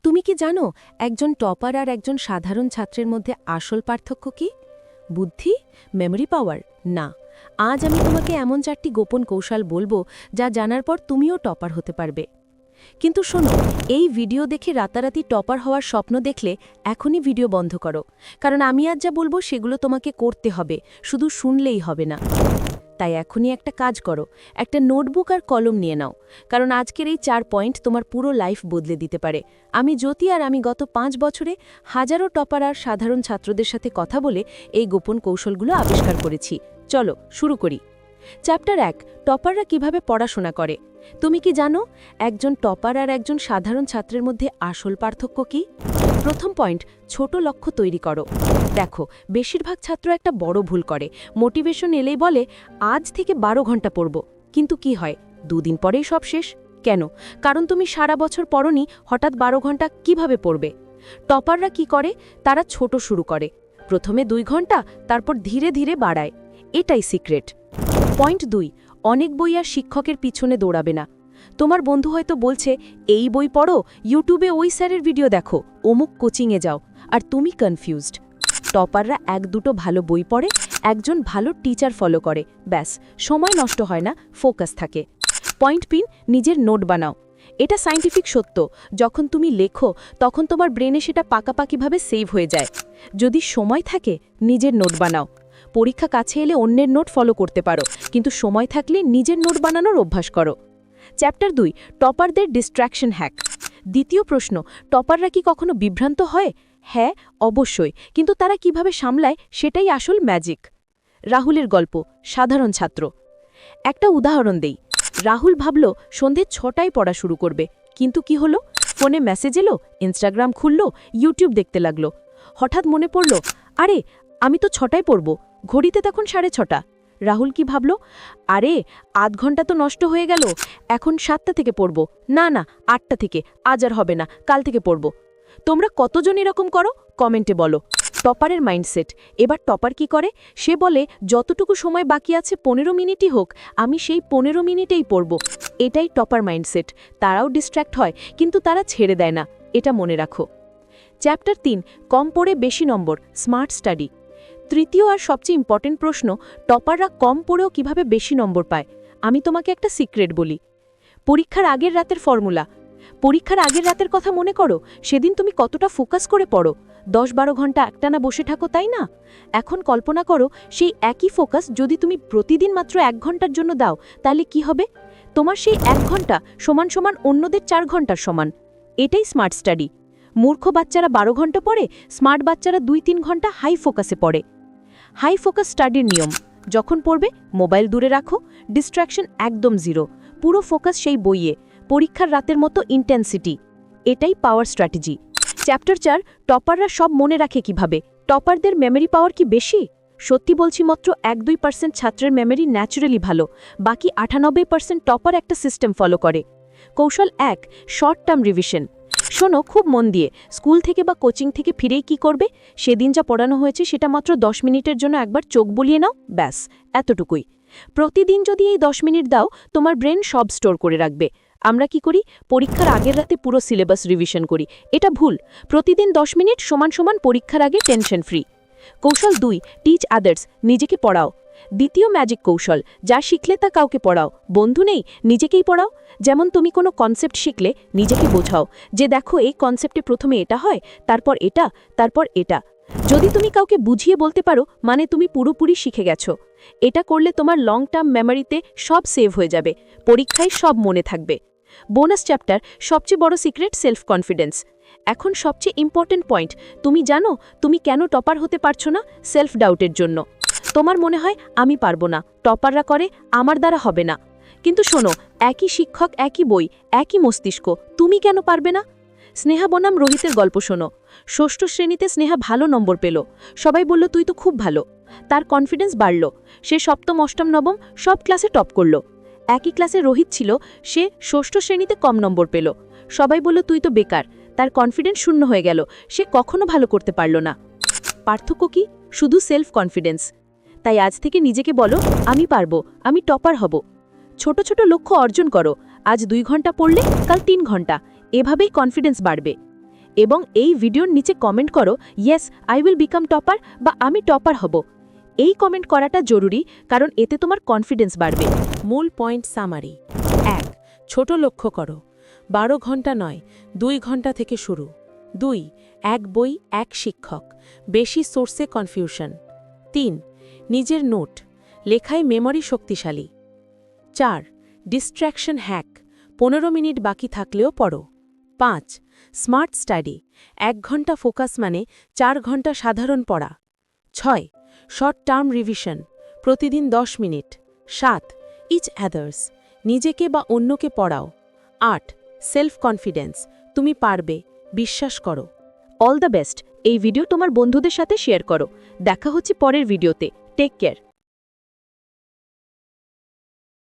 তুমি কি জানো একজন টপার আর একজন সাধারণ ছাত্রের মধ্যে আসল পার্থক্য কি? বুদ্ধি, মেমরি পাওয়ার? না। আজ আমি তোমাকে এমন 4টি গোপন কৌশল বলবো যা জানার পর তুমিও টপার হতে পারবে। কিন্তু শোনো, এই ভিডিও দেখে রাতারাতি টপার হওয়ার স্বপ্ন দেখলে এখনই ভিডিও বন্ধ করো, কারণ আমি আজ যা বলবো সেগুলো তোমাকে করতে হবে, শুধু শুনলেই হবে না। তাই এখনই একটা কাজ করো, একটা নোটবুক আর কলম নিয়ে নাও, কারণ আজকের এই 4 পয়েন্ট তোমার পুরো লাইফ বদলে দিতে পারে। আমি জ্যোতি, আর আমি গত 5 বছরে হাজারো টপার আর সাধারণ ছাত্রদের সাথে কথা বলে এই গোপন কৌশলগুলো আবিষ্কার করেছি। চলো শুরু করি। চ্যাপ্টার 1, টপাররা কিভাবে পড়াশোনা করে। তুমি কি জানো একজন টপার আর একজন সাধারণ ছাত্রের মধ্যে আসল পার্থক্য কি? প্রথম পয়েন্ট, ছোট লক্ষ্য তৈরি করো। দেখো, বেশিরভাগ ছাত্র একটা বড় ভুল করে। মোটিভেশন এলেই বলে আজ থেকে 12 ঘন্টা পড়ব, কিন্তু কি হয়, 2 দিন পরেই সব শেষ। কেন? কারণ তুমি সারা বছর পড়নি, হঠাৎ 12 ঘন্টা কিভাবে পড়বে? টপাররা কি করে, তারা ছোট শুরু করে, প্রথমে 2 ঘন্টা, তারপর ধীরে ধীরে বাড়ায়। এটাই সিক্রেট। পয়েন্ট 2, অনেক বই আর শিক্ষকের পিছনে দৌড়াবে না। তোমার বন্ধু হয়তো বলছে এই বই পড়ো, ইউটিউবে ওই স্যারের ভিডিও দেখো, অমুক কোচিংয়ে যাও, আর তুমি কনফিউজড। টপাররা 1-2 ভালো বই পড়ে, একজন ভালো টিচার ফলো করে, ব্যাস, সময় নষ্ট হয় না, ফোকাস থাকে। পয়েন্ট 3, নিজের নোট বানাও। এটা সায়েন্টিফিক সত্য, যখন তুমি লেখো তখন তোমার ব্রেনে সেটা পাকাপাকিভাবে সেভ হয়ে যায়। যদি সময় থাকে নিজের নোট বানাও। পরীক্ষা কাছে এলে অন্যের নোট ফলো করতে পারো, কিন্তু সময় থাকলে নিজের নোট বানানোর অভ্যাস করো। চ্যাপ্টার 2, টপারদের ডিস্ট্র্যাকশন হ্যাক। দ্বিতীয় প্রশ্ন, টপাররা কি কখনো বিভ্রান্ত হয়? হ্যাঁ, অবশ্যই, কিন্তু তারা কিভাবে সামলায় সেটাই আসল ম্যাজিক। রাহুলের গল্প, সাধারণ ছাত্র। একটা উদাহরণ দেই। রাহুল ভাবল সন্ধে 6টায় পড়া শুরু করবে, কিন্তু কি হলো, ফোনে মেসেজ এলো, ইনস্টাগ্রাম খুলল, ইউটিউব দেখতে লাগলো। হঠাৎ মনে পড়ল, আরে আমি তো 6টায় পড়ব, ঘড়িতে তখন 6:30। রাহুল কি ভাবল, আরে আধ ঘন্টা তো নষ্ট হয়ে গেল, এখন 7টা থেকে পড়ব, না না 8টা থেকে, আজ আর হবে না, কাল থেকে পড়ব। তোমরা কতজন এরকম করো কমেন্টে বলো। টপারের মাইন্ডসেট। এবার টপার কি করে, সে বলে যতটুকু সময় বাকি আছে 15 মিনিটই হোক, আমি সেই 15 মিনিটেই পড়ব। এটাই টপার মাইন্ডসেট। তারাও ডিস্ট্র্যাক্ট হয়, কিন্তু তারা ছেড়ে দেয় না, এটা মনে রাখো। চ্যাপ্টার 3, কম পড়ে বেশি নম্বর, স্মার্ট স্টাডি। তৃতীয় আর সবচেয়ে ইম্পর্টেন্ট প্রশ্ন, টপাররা কম পড়েও কিভাবে বেশি নম্বর পায়। আমি তোমাকে একটা সিক্রেট বলি। পরীক্ষার আগের রাতের ফর্মুলা। পরীক্ষার আগের রাতের কথা মনে করো, সেদিন তুমি কতটা ফোকাস করে পড়ো, 10-12 ঘন্টা একটানা বসে থাকো, তাই না? এখন কল্পনা করো সেই একই ফোকাস যদি তুমি প্রতিদিন মাত্র 1 ঘন্টার জন্য দাও, তাহলে কি হবে? তোমার সেই 1 ঘন্টা সমান সমান অন্যদের 4 ঘন্টার সমান। এটাই স্মার্ট স্টাডি। মূর্খ বাচ্চারা 12 ঘন্টা পড়ে, স্মার্ট বাচ্চারা 2-3 ঘন্টা হাই ফোকাসে পড়ে। হাই ফোকাস স্টাডির নিয়ম, যখন পড়বে মোবাইল দূরে রাখো, ডিস্ট্র্যাকশন একদম 0, পুরো ফোকাস সেই বইয়ে, পরীক্ষার রাতের মতো ইন্টেন্সিটি। এটাই পাওয়ার স্ট্র্যাটেজি। চ্যাপ্টার 4, টপাররা সব মনে রাখে কিভাবে। টপারদের মেমরি পাওয়ার কি বেশি? সত্যি বলছি, মাত্র 1-2% ছাত্রের মেমরি ন্যাচারালি ভালো, বাকি 98% টপার একটা সিস্টেম ফলো করে। কৌশল 1, শর্ট টার্ম রিভিশন। শোনো খুব মন দিয়ে, স্কুল থেকে বা কোচিং থেকে ফিরেই কি করবে, সেদিন যা পড়ানো হয়েছে সেটা মাত্র 10 মিনিটের জন্য একবার চোখ বুলিয়ে নাও, ব্যাস, এতটুকুই। প্রতিদিন যদি এই 10 মিনিট দাও, তোমার ব্রেন সব স্টোর করে রাখবে। আমরা কি করি, পরীক্ষার আগের রাতে পুরো সিলেবাস রিভিশন করি, এটা ভুল। প্রতিদিন 10 মিনিট সমান সমান পরীক্ষার আগে টেনশন ফ্রি। কৌশল 2, টিচ আদার্স, নিজেকে পড়াও। দ্বিতীয় ম্যাজিক কৌশল, যা শিখলে তা কাউকে পড়াও। বন্ধু নেই, নিজেকেই পড়াও। যেমন তুমি কোনো কনসেপ্ট শিখলে নিজেকে বোঝাও যে দেখো এই কনসেপ্টে প্রথমে এটা হয়, তারপর এটা, তারপর এটা। যদি তুমি কাউকে বুঝিয়ে বলতে পারো, মানে তুমি পুরোপুরি শিখে গেছো। এটা করলে তোমার লং টার্ম মেমোরিতে সব সেভ হয়ে যাবে, পরীক্ষায় সব মনে থাকবে। বোনাস চ্যাপ্টার, সবচেয়ে বড় সিক্রেট, সেলফ কনফিডেন্স। এখন সবচেয়ে ইম্পর্টেন্ট পয়েন্ট, তুমি জানো তুমি কেন টপার হতে পারছো না? সেলফ ডাউটের জন্য। তোমার মনে হয় আমি পারবো না, টপাররা করে, আমার দ্বারা হবে না। কিন্তু শোনো, একই শিক্ষক, একই বই, একই মস্তিষ্ক, তুমি কেন পারবে না? স্নেহা বনাম রোহিতের গল্প শোনো। 6ষ্ঠ শ্রেণীতে স্নেহা ভালো নম্বর পেল, সবাই বলল তুই তো খুব ভালো। তার কনফিডেন্স বাড়ল, সে 7ম, 8ম, 9ম সব ক্লাসে টপ করল। একই ক্লাসে রোহিত ছিল, সে 6ষ্ঠ শ্রেণীতে কম নম্বর পেল, সবাই বলল তুই তো বেকার। তার কনফিডেন্স শূন্য হয়ে গেল, সে কখনো ভালো করতে পারল না। পার্থক্য কি? শুধু সেলফ কনফিডেন্স। তাই আজ থেকে নিজেকে বলো আমি পারবো, আমি টপার হব। ছোট ছোট লক্ষ্য অর্জন করো, আজ 2 ঘন্টা পড়লে কাল 3 ঘন্টা, এভাবেই কনফিডেন্স বাড়বে। এবং এই ভিডিওর নিচে কমেন্ট করো yes I will become topper বা আমি টপার হব। এই কমেন্ট করাটা জরুরি, কারণ এতে তোমার কনফিডেন্স বাড়বে। মূল পয়েন্ট সামারি। 1. ছোট লক্ষ্য করো। 12 ঘন্টা নয়, 2 ঘন্টা থেকে শুরু। 2. এক বই, এক শিক্ষক। বেশি সোর্সে কনফিউশন। 3. নিজের নোট। লেখায় মেমরি শক্তিশালী। 4. Distraction hack. 15 মিনিট বাকি থাকলেও পড়ো। 5. Smart study. 1 ঘন্টা ফোকাস মানে 4 ঘন্টা সাধারণ পড়া। 6. Short term revision. প্রতিদিন 10 মিনিট। 7. Each others. নিজেকে বা অন্যকে পড়াও। 8. Self confidence. তুমি পারবে, বিশ্বাস করো। All the best. এই ভিডিও তোমার বন্ধুদের সাথে শেয়ার করো। দেখা হচ্ছে পরের ভিডিওতে। Take care.